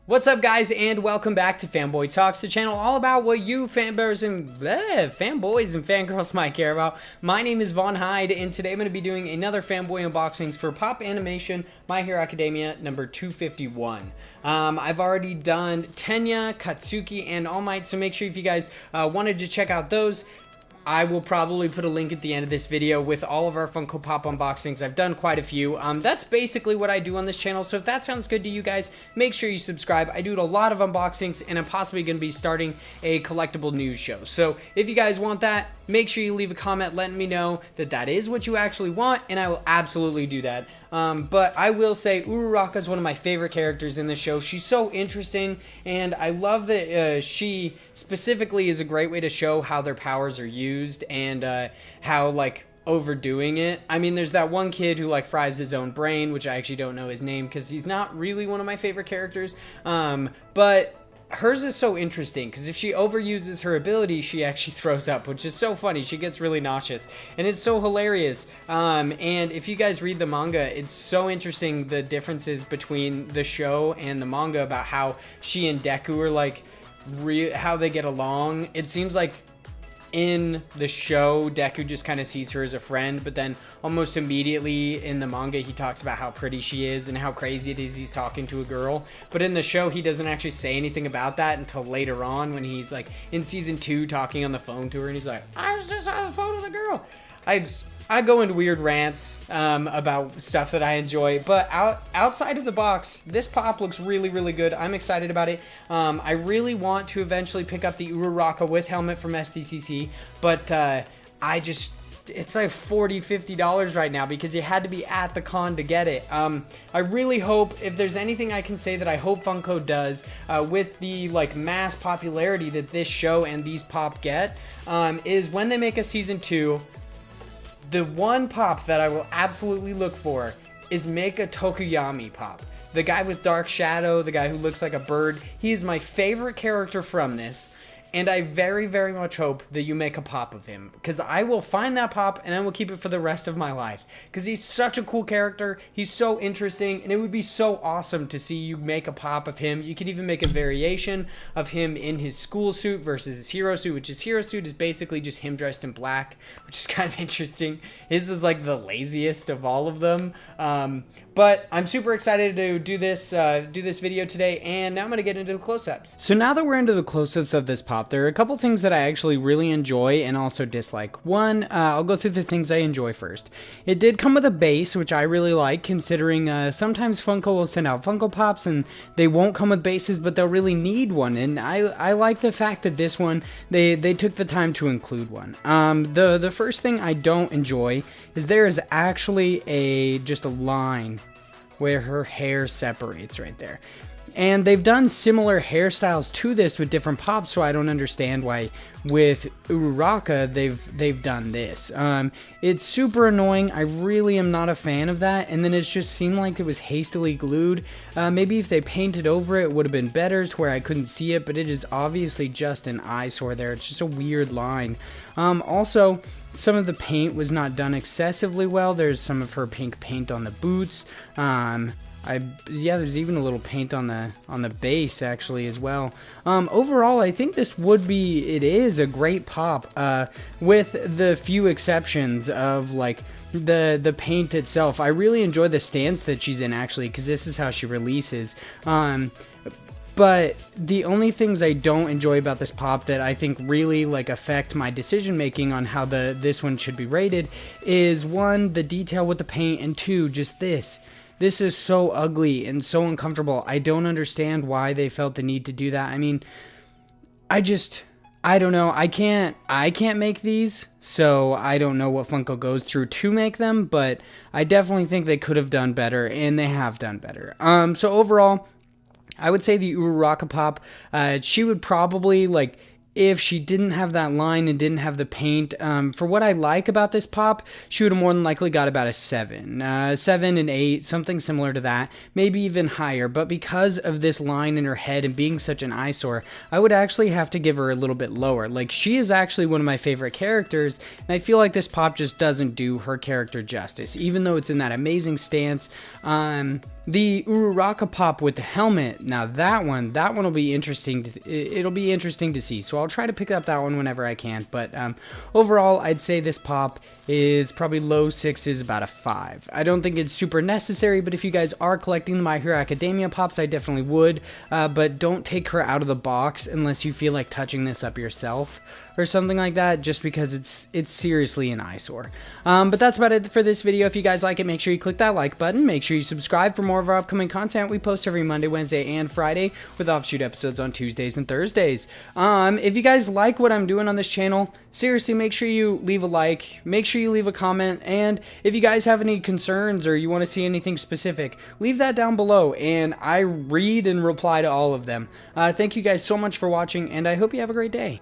What's up, guys, and welcome back to Fanboy Talks, the channel all about what you fanboys and fangirls might care about. My name is Von Hyde, and today I'm going to be doing another fanboy unboxings for Pop Animation My Hero Academia number 251. I've already done Tenya, Katsuke, and All Might, so make sure if you guys wanted to check out those, I will probably put a link at the end of this video with all of our Funko Pop unboxings. I've done quite a few. That's basically what I do on this channel, so if that sounds good to you guys, make sure you subscribe. I do a lot of unboxings, and I'm possibly going to be starting a collectible news show. So if you guys want that, make sure you leave a comment letting me know that that is what you actually want, and I will absolutely do that. But I will say Uraraka is one of my favorite characters in the show. She's so interesting, and I love that she specifically is a great way to show how their powers are used and how, like, overdoing it. I mean, there's that one kid who, like, fries his own brain, which I actually don't know his name because he's not really one of my favorite characters. But hers is so interesting because if she overuses her ability, she actually throws up, which is so funny. She gets really nauseous, and it's so hilarious. And if you guys read the manga, it's so interesting the differences between the show and the manga about how she and Deku are like how they get along. It seems like in the show, Deku just kind of sees her as a friend, but then almost immediately in the manga, he talks about how pretty she is and how crazy it is he's talking to a girl. But in the show, he doesn't actually say anything about that until later on when he's like in season 2 talking on the phone to her, and he's like, I was just on the phone with a girl. I go into weird rants about stuff that I enjoy, but outside of the box, this pop looks really, really good. I'm excited about it. I really want to eventually pick up the Uraraka with helmet from SDCC, but it's like $40-50 right now because you had to be at the con to get it. I really hope, if there's anything I can say that I hope Funko does with the like mass popularity that this show and these pop get, is when they make a season 2, the one pop that I will absolutely look for is make a Tokuyami pop. The guy with dark shadow, the guy who looks like a bird, he is my favorite character from this. And I very, very much hope that you make a pop of him, because I will find that pop and I will keep it for the rest of my life, because he's such a cool character. He's so interesting, and it would be so awesome to see you make a pop of him. You could even make a variation of him in his school suit versus his hero suit, which his hero suit is basically just him dressed in black, which is kind of interesting. His is like the laziest of all of them. But I'm super excited to do this video today, and now I'm going to get into the close-ups. So now that we're into the close-ups of this pop, there are a couple things that I actually really enjoy and also dislike. One, I'll go through the things I enjoy first. It did come with a base, which I really like, considering sometimes Funko will send out Funko Pops and they won't come with bases, but they'll really need one, and I like the fact that this one, they took the time to include one. The first thing I don't enjoy is there is actually just a line where her hair separates right there. And they've done similar hairstyles to this with different pops, so I don't understand why with Uraraka they've done this. It's super annoying. I really am not a fan of that, and then it just seemed like it was hastily glued. Maybe if they painted over it would have been better to where I couldn't see it, but it is obviously just an eyesore there. It's just a weird line. Also, some of the paint was not done excessively well. There's some of her pink paint on the boots. Yeah, there's even a little paint on the base actually as well. Overall, I think this it is a great pop, with the few exceptions of like the paint itself. I really enjoy the stance that she's in actually, because this is how she releases. But the only things I don't enjoy about this pop that I think really like affect my decision making on how this one should be rated is, one, the detail with the paint, and two, just this. This is so ugly and so uncomfortable. I don't understand why they felt the need to do that. I mean, I don't know. I can't make these, so I don't know what Funko goes through to make them, but I definitely think they could have done better, and they have done better. So overall, I would say the Uraraka pop, she would probably, like, if she didn't have that line and didn't have the paint. For what I like about this pop, she would have more than likely got about a 7. 7 and 8, something similar to that, maybe even higher. But because of this line in her head and being such an eyesore, I would actually have to give her a little bit lower. Like, she is actually one of my favorite characters, and I feel like this pop just doesn't do her character justice, even though it's in that amazing stance. The Uraraka pop with the helmet, now that one will be interesting. It'll be interesting to see. So I'll try to pick up that one whenever I can. But overall, I'd say this pop is probably low 6s, about a 5. I don't think it's super necessary, but if you guys are collecting the My Hero Academia pops, I definitely would. But don't take her out of the box unless you feel like touching this up yourself or something like that, just because it's seriously an eyesore. But that's about it for this video. If you guys like it, make sure you click that like button. Make sure you subscribe for more of our upcoming content. We post every Monday, Wednesday, and Friday, with offshoot episodes on Tuesdays and Thursdays. If you guys like what I'm doing on this channel, seriously, make sure you leave a like, make sure you leave a comment, and if you guys have any concerns or you want to see anything specific, leave that down below, and I read and reply to all of them. Thank you guys so much for watching, and I hope you have a great day.